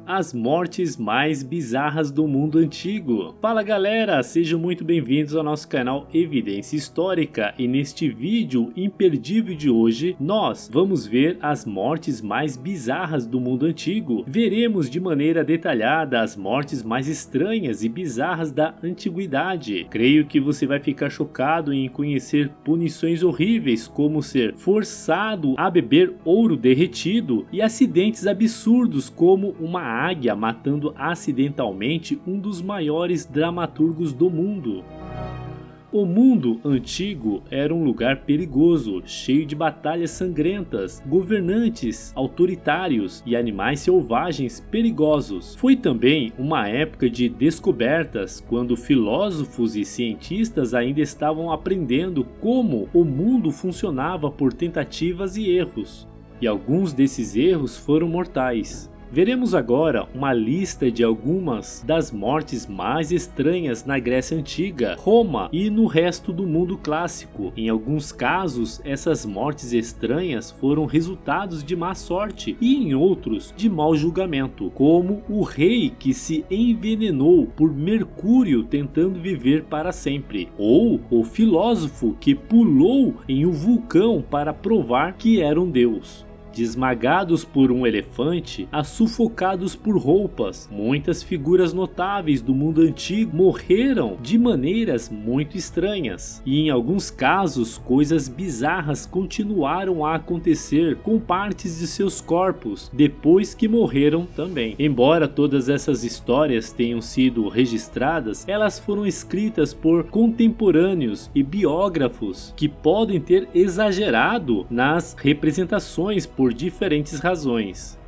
as mortes mais bizarras do mundo antigo. Fala galera, sejam muito bem-vindos ao nosso canal Evidência Histórica e neste vídeo imperdível de hoje nós vamos ver as mortes mais bizarras do mundo antigo. Veremos de maneira detalhada as mortes mais estranhas e bizarras da antiguidade. Creio que você vai ficar chocado em conhecer punições horríveis como ser forçado a beber ouro derretido e acidentes absurdos como uma águia matando acidentalmente um dos maiores dramaturgos do mundo. O mundo antigo era um lugar perigoso, cheio de batalhas sangrentas, governantes autoritários e animais selvagens perigosos. Foi também uma época de descobertas, quando filósofos e cientistas ainda estavam aprendendo como o mundo funcionava por tentativas e erros. E alguns desses erros foram mortais. Veremos agora uma lista de algumas das mortes mais estranhas na Grécia Antiga, Roma e no resto do mundo clássico. Em alguns casos, essas mortes estranhas foram resultados de má sorte e em outros de mau julgamento, como o rei que se envenenou por Mercúrio tentando viver para sempre, ou o filósofo que pulou em um vulcão para provar que era um deus. De esmagados por um elefante a sufocados por roupas, muitas figuras notáveis do mundo antigo morreram de maneiras muito estranhas. E em alguns casos, coisas bizarras continuaram a acontecer com partes de seus corpos depois que morreram também. Embora todas essas histórias tenham sido registradas, elas foram escritas por contemporâneos e biógrafos que podem ter exagerado nas representações por diferentes razões.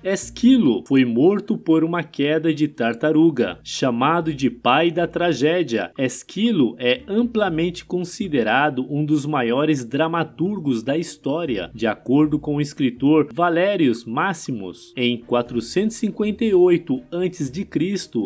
Esquilo foi morto por uma queda de tartaruga. Chamado de pai da tragédia, Esquilo é amplamente considerado um dos maiores dramaturgos da história. De acordo com o escritor Valérius Máximos, em 458 a.C.,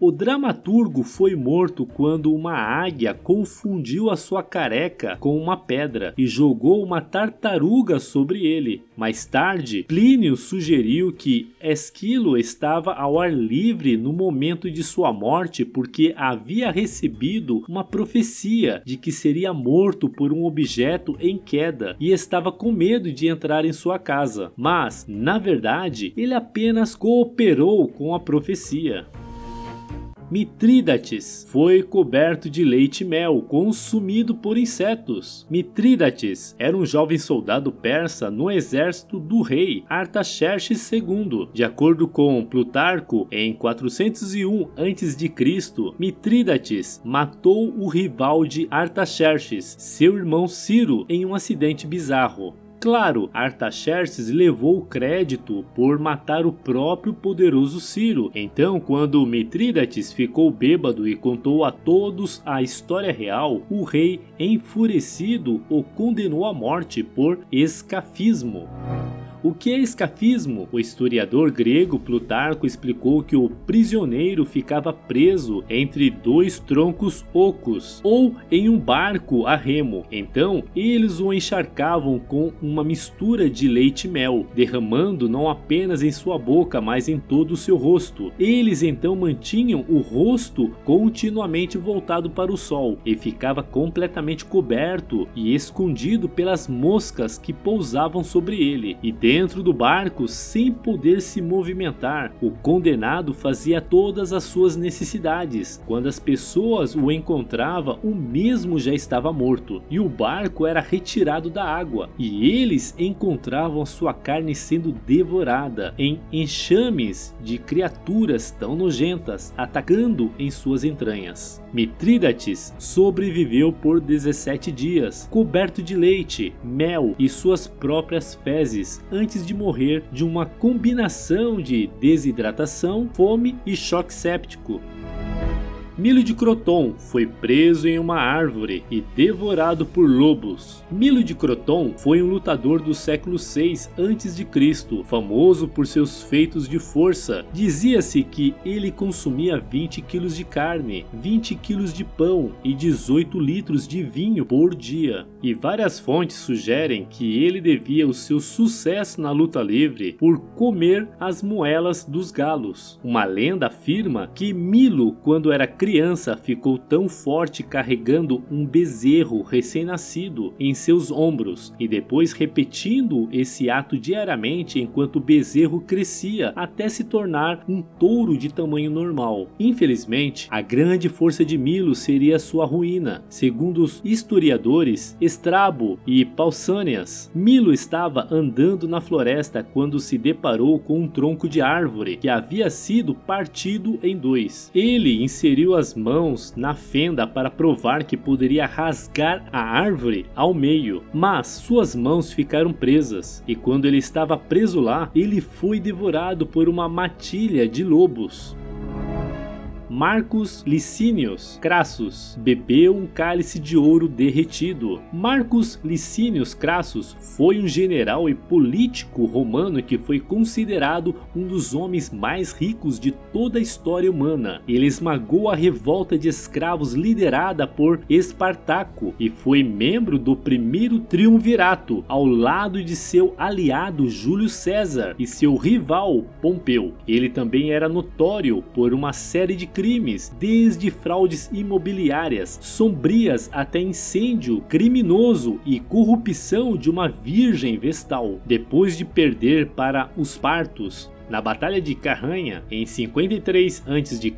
o dramaturgo foi morto quando uma águia confundiu a sua careca com uma pedra e jogou uma tartaruga sobre ele. Mais tarde, Plínio sugeriu que Esquilo estava ao ar livre no momento de sua morte porque havia recebido uma profecia de que seria morto por um objeto em queda e estava com medo de entrar em sua casa. Mas, na verdade, ele apenas cooperou com a profecia. Mitrídates foi coberto de leite e mel, consumido por insetos. Mitrídates era um jovem soldado persa no exército do rei Artaxerxes II. De acordo com Plutarco, em 401 a.C., Mitrídates matou o rival de Artaxerxes, seu irmão Ciro, em um acidente bizarro. Claro, Artaxerxes levou o crédito por matar o próprio poderoso Ciro. Então, quando Mitrídates ficou bêbado e contou a todos a história real, o rei, enfurecido, o condenou à morte por escafismo. O que é escafismo? O historiador grego Plutarco explicou que o prisioneiro ficava preso entre dois troncos ocos ou em um barco a remo. Então eles o encharcavam com uma mistura de leite e mel, derramando não apenas em sua boca, mas em todo o seu rosto. Eles então mantinham o rosto continuamente voltado para o sol e ficava completamente coberto e escondido pelas moscas que pousavam sobre ele. E dentro do barco, sem poder se movimentar, o condenado fazia todas as suas necessidades. Quando as pessoas o encontravam, o mesmo já estava morto, e o barco era retirado da água, e eles encontravam sua carne sendo devorada em enxames de criaturas tão nojentas, atacando em suas entranhas. Mitrídates sobreviveu por 17 dias, coberto de leite, mel e suas próprias fezes, antes de morrer de uma combinação de desidratação, fome e choque séptico. Milo de Croton foi preso em uma árvore e devorado por lobos. Milo de Croton foi um lutador do século 6 a.C., famoso por seus feitos de força. Dizia-se que ele consumia 20 quilos de carne, 20 quilos de pão e 18 litros de vinho por dia. E várias fontes sugerem que ele devia o seu sucesso na luta livre por comer as moelas dos galos. Uma lenda afirma que Milo, quando era criança, ficou tão forte carregando um bezerro recém-nascido em seus ombros e depois repetindo esse ato diariamente enquanto o bezerro crescia até se tornar um touro de tamanho normal. Infelizmente, a grande força de Milo seria sua ruína. Segundo os historiadores Estrabo e Pausanias, Milo estava andando na floresta quando se deparou com um tronco de árvore que havia sido partido em dois. Ele inseriu as mãos na fenda para provar que poderia rasgar a árvore ao meio, mas suas mãos ficaram presas e quando ele estava preso lá, ele foi devorado por uma matilha de lobos. Marcus Licinius Crassus bebeu um cálice de ouro derretido. Marcus Licinius Crassus foi um general e político romano que foi considerado um dos homens mais ricos de toda a história humana. Ele esmagou a revolta de escravos liderada por Espartaco e foi membro do primeiro triunvirato ao lado de seu aliado Júlio César e seu rival Pompeu. Ele também era notório por uma série de crimes, desde fraudes imobiliárias sombrias até incêndio criminoso e corrupção de uma virgem vestal. Depois de perder para os partos na Batalha de Carranha, em 53 a.C.,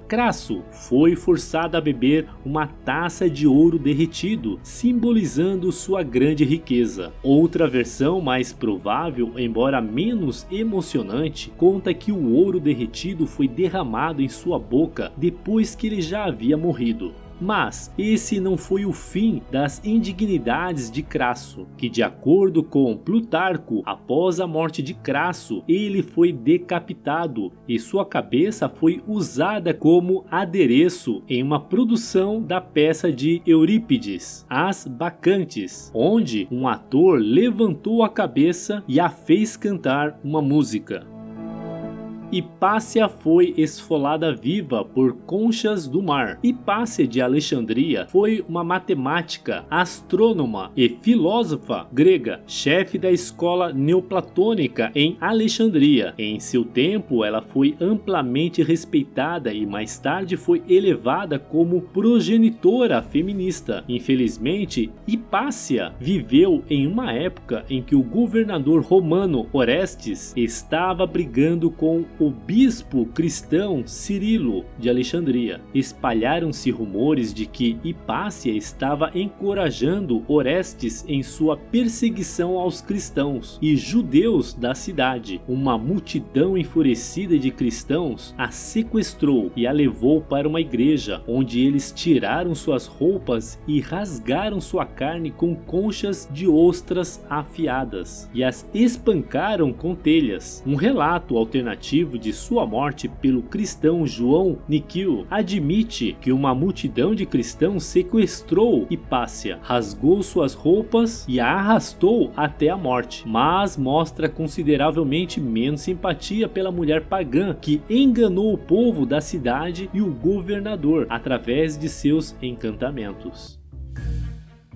Crasso foi forçado a beber uma taça de ouro derretido, simbolizando sua grande riqueza. Outra versão mais provável, embora menos emocionante, conta que o ouro derretido foi derramado em sua boca depois que ele já havia morrido. Mas esse não foi o fim das indignidades de Crasso, que de acordo com Plutarco, após a morte de Crasso, ele foi decapitado e sua cabeça foi usada como adereço em uma produção da peça de Eurípides, As Bacantes, onde um ator levantou a cabeça e a fez cantar uma música. Hipácia foi esfolada viva por conchas do mar. Hipácia de Alexandria foi uma matemática, astrônoma e filósofa grega, chefe da escola neoplatônica em Alexandria. Em seu tempo, ela foi amplamente respeitada e mais tarde foi elevada como progenitora feminista. Infelizmente, Hipácia viveu em uma época em que o governador romano Orestes estava brigando com o bispo cristão Cirilo de Alexandria. Espalharam-se rumores de que Hipácia estava encorajando Orestes em sua perseguição aos cristãos e judeus da cidade. Uma multidão enfurecida de cristãos a sequestrou e a levou para uma igreja, onde eles tiraram suas roupas e rasgaram sua carne com conchas de ostras afiadas e as espancaram com telhas. Um relato alternativo de sua morte pelo cristão João Niquil admite que uma multidão de cristãos sequestrou Hipácia, rasgou suas roupas e a arrastou até a morte, mas mostra consideravelmente menos simpatia pela mulher pagã que enganou o povo da cidade e o governador através de seus encantamentos.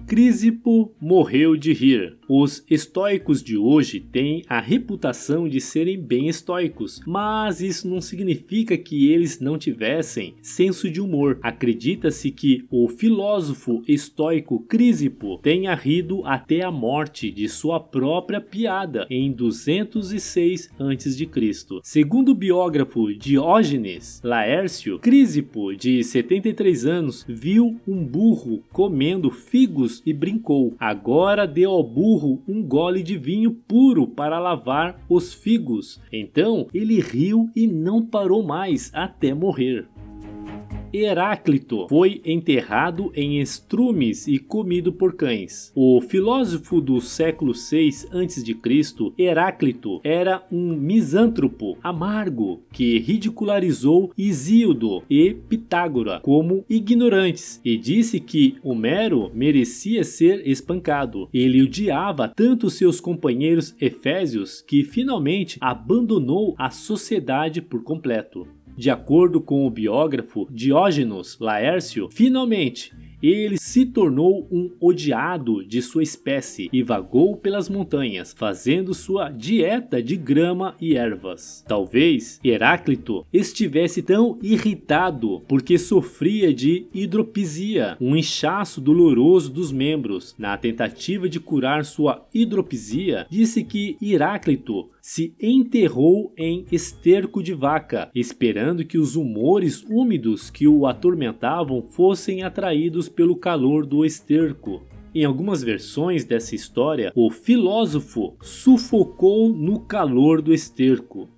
Crisipo morreu de rir. Os estoicos de hoje têm a reputação de serem bem estoicos, mas isso não significa que eles não tivessem senso de humor. Acredita-se que o filósofo estoico Crisipo tenha rido até a morte de sua própria piada em 206 a.C. Segundo o biógrafo Diógenes Laércio, Crisipo, de 73 anos, viu um burro comendo figos e brincou: "Agora deu ao burro um gole de vinho puro para lavar os figos." Então ele riu e não parou mais até morrer. Heráclito foi enterrado em estrumes e comido por cães. O filósofo do século 6 a.C., Heráclito, era um misântropo amargo que ridicularizou Hesíodo e Pitágora como ignorantes e disse que Homero merecia ser espancado. Ele odiava tanto seus companheiros efésios que finalmente abandonou a sociedade por completo. De acordo com o biógrafo Diógenes Laércio, finalmente ele se tornou um odiado de sua espécie e vagou pelas montanhas, fazendo sua dieta de grama e ervas. Talvez Heráclito estivesse tão irritado porque sofria de hidropisia, um inchaço doloroso dos membros. Na tentativa de curar sua hidropisia, disse que Heráclito se enterrou em esterco de vaca, esperando que os humores úmidos que o atormentavam fossem atraídos pelo calor do esterco. Em algumas versões dessa história, o filósofo sufocou no calor do esterco.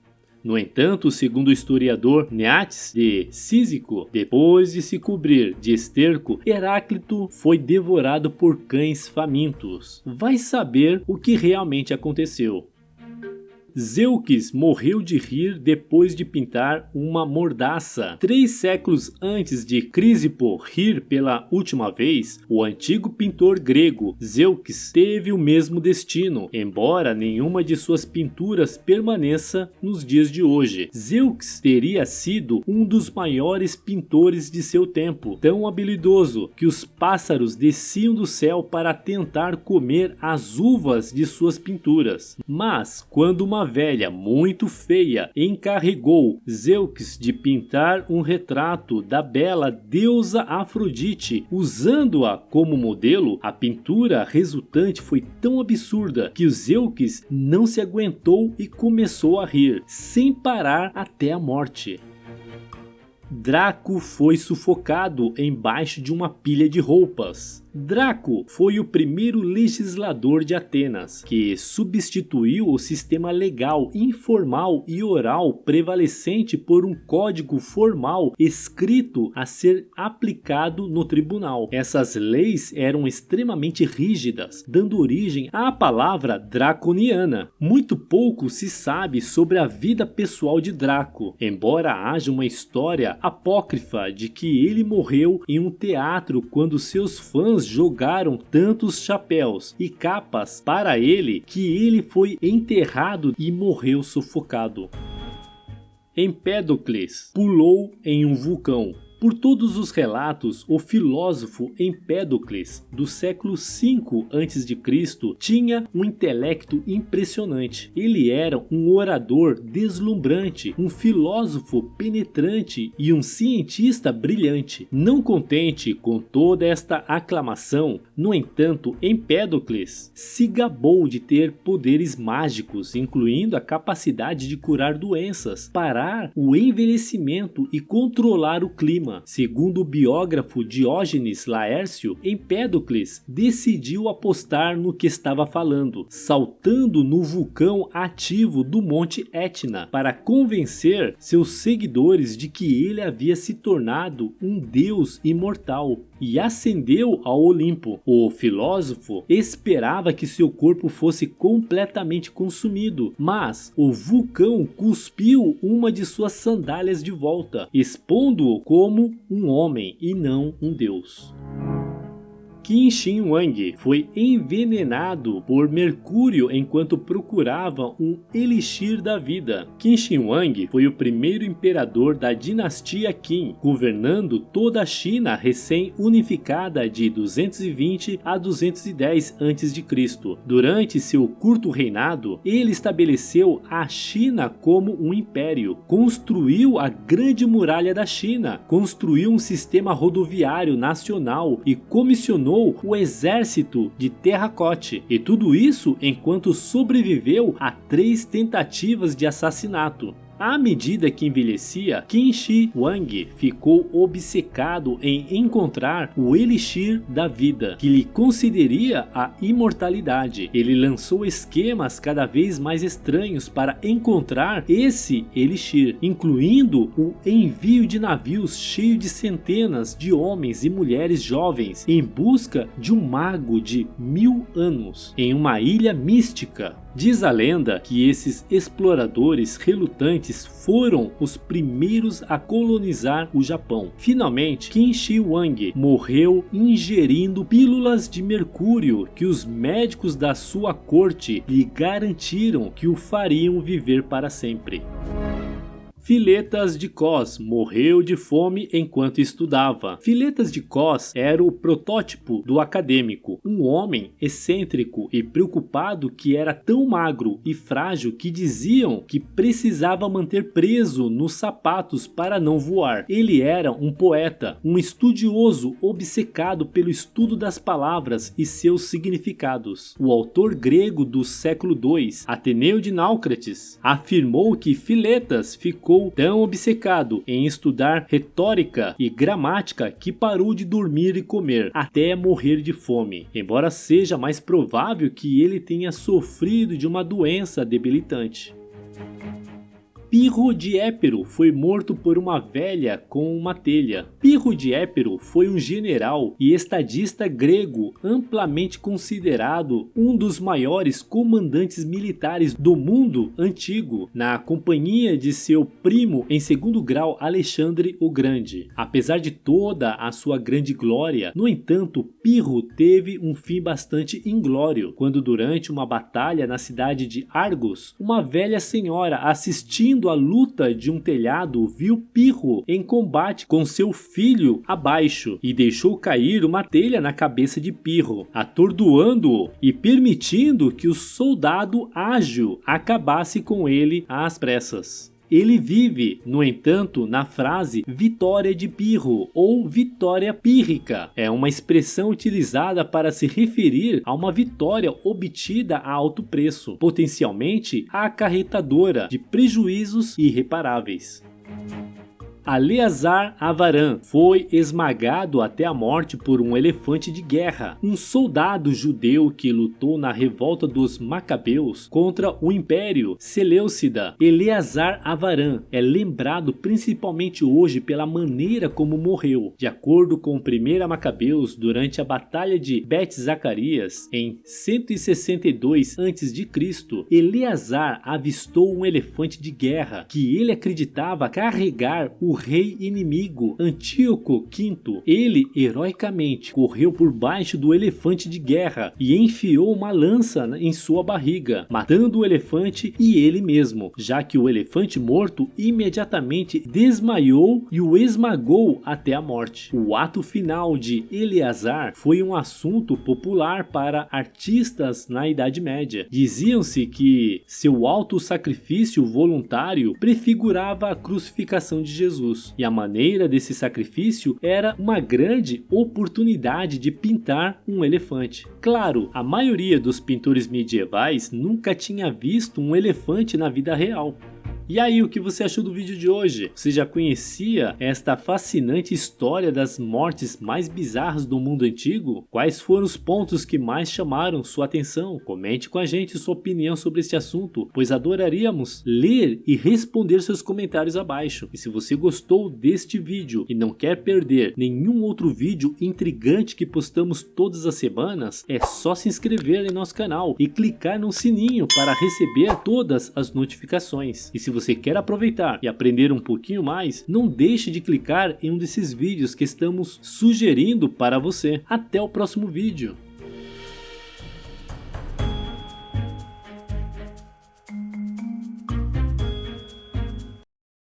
No entanto, segundo o historiador Neates de Císico, depois de se cobrir de esterco, Heráclito foi devorado por cães famintos. Vai saber o que realmente aconteceu. Zeuxis morreu de rir depois de pintar uma mordaça. 3 séculos antes de Crisipo rir pela última vez, o antigo pintor grego Zeuxis teve o mesmo destino, embora nenhuma de suas pinturas permaneça nos dias de hoje. Zeuxis teria sido um dos maiores pintores de seu tempo, tão habilidoso que os pássaros desciam do céu para tentar comer as uvas de suas pinturas. Mas, quando uma velha muito feia encarregou Zeuxis de pintar um retrato da bela deusa Afrodite, usando-a como modelo, a pintura resultante foi tão absurda que o Zeuxis não se aguentou e começou a rir, sem parar até a morte. Draco foi sufocado embaixo de uma pilha de roupas. Draco foi o primeiro legislador de Atenas, que substituiu o sistema legal informal e oral prevalecente por um código formal escrito a ser aplicado no tribunal. Essas leis eram extremamente rígidas, dando origem à palavra draconiana. Muito pouco se sabe sobre a vida pessoal de Draco, embora haja uma história apócrifa de que ele morreu em um teatro quando seus fãs jogaram tantos chapéus e capas para ele que ele foi enterrado e morreu sufocado. Empédocles pulou em um vulcão. Por todos os relatos, o filósofo Empédocles, do século V a.C., tinha um intelecto impressionante. Ele era um orador deslumbrante, um filósofo penetrante e um cientista brilhante. Não contente com toda esta aclamação, no entanto, Empédocles se gabou de ter poderes mágicos, incluindo a capacidade de curar doenças, parar o envelhecimento e controlar o clima. Segundo o biógrafo Diógenes Laércio, Empédocles decidiu apostar no que estava falando, saltando no vulcão ativo do Monte Etna para convencer seus seguidores de que ele havia se tornado um deus imortal e ascendeu ao Olimpo. O filósofo esperava que seu corpo fosse completamente consumido, mas o vulcão cuspiu uma de suas sandálias de volta, expondo-o como um homem e não um deus. Qin Shi Huang foi envenenado por mercúrio enquanto procurava um elixir da vida. Qin Shi Huang foi o primeiro imperador da dinastia Qin, governando toda a China recém-unificada de 220 a 210 a.C. Durante seu curto reinado, ele estabeleceu a China como um império, construiu a Grande Muralha da China, construiu um sistema rodoviário nacional e comissionou o exército de terracote, e tudo isso enquanto sobreviveu a 3 tentativas de assassinato. À medida que envelhecia, Qin Shi Huang ficou obcecado em encontrar o elixir da vida, que lhe concederia a imortalidade. Ele lançou esquemas cada vez mais estranhos para encontrar esse elixir, incluindo o envio de navios cheios de centenas de homens e mulheres jovens em busca de um mago de 1000 anos, em uma ilha mística. Diz a lenda que esses exploradores relutantes foram os primeiros a colonizar o Japão. Finalmente, Qin Shi Huang morreu ingerindo pílulas de mercúrio que os médicos da sua corte lhe garantiram que o fariam viver para sempre. Philetas de Cos morreu de fome enquanto estudava. Philetas de Cos era o protótipo do acadêmico, um homem excêntrico e preocupado que era tão magro e frágil que diziam que precisava manter preso nos sapatos para não voar. Ele era um poeta, um estudioso obcecado pelo estudo das palavras e seus significados. O autor grego do século II, Ateneu de Náucrates, afirmou que Philetas ficou tão obcecado em estudar retórica e gramática que parou de dormir e comer até morrer de fome, embora seja mais provável que ele tenha sofrido de uma doença debilitante. Pirro de Épiro foi morto por uma velha com uma telha. Pirro de Épiro foi um general e estadista grego amplamente considerado um dos maiores comandantes militares do mundo antigo, na companhia de seu primo em segundo grau Alexandre o Grande. Apesar de toda a sua grande glória, no entanto, Pirro teve um fim bastante inglório, quando durante uma batalha na cidade de Argos, uma velha senhora assistindo a luta de um telhado viu Pirro em combate com seu filho abaixo e deixou cair uma telha na cabeça de Pirro, atordoando-o e permitindo que o soldado ágil acabasse com ele às pressas. Ele vive, no entanto, na frase vitória de Pirro ou vitória pírrica. É uma expressão utilizada para se referir a uma vitória obtida a alto preço, potencialmente acarretadora de prejuízos irreparáveis. Eleazar Avaran foi esmagado até a morte por um elefante de guerra, um soldado judeu que lutou na revolta dos Macabeus contra o Império Seleucida. Eleazar Avaran é lembrado principalmente hoje pela maneira como morreu. De acordo com 1 Macabeus, durante a Batalha de Bet-Zacarias, em 162 a.C., Eleazar avistou um elefante de guerra que ele acreditava carregar o rei inimigo Antíoco V. Ele heroicamente correu por baixo do elefante de guerra e enfiou uma lança em sua barriga, matando o elefante e ele mesmo, já que o elefante morto imediatamente desmaiou e o esmagou até a morte. O ato final de Eleazar foi um assunto popular para artistas na Idade Média. Diziam-se que seu auto-sacrifício voluntário prefigurava a crucificação de Jesus. E a maneira desse sacrifício era uma grande oportunidade de pintar um elefante. Claro, a maioria dos pintores medievais nunca tinha visto um elefante na vida real. E aí, o que você achou do vídeo de hoje? Você já conhecia esta fascinante história das mortes mais bizarras do mundo antigo? Quais foram os pontos que mais chamaram sua atenção? Comente com a gente sua opinião sobre este assunto, pois adoraríamos ler e responder seus comentários abaixo. E se você gostou deste vídeo e não quer perder nenhum outro vídeo intrigante que postamos todas as semanas, é só se inscrever em nosso canal e clicar no sininho para receber todas as notificações. E se você quer aproveitar e aprender um pouquinho mais, não deixe de clicar em um desses vídeos que estamos sugerindo para você. Até o próximo vídeo.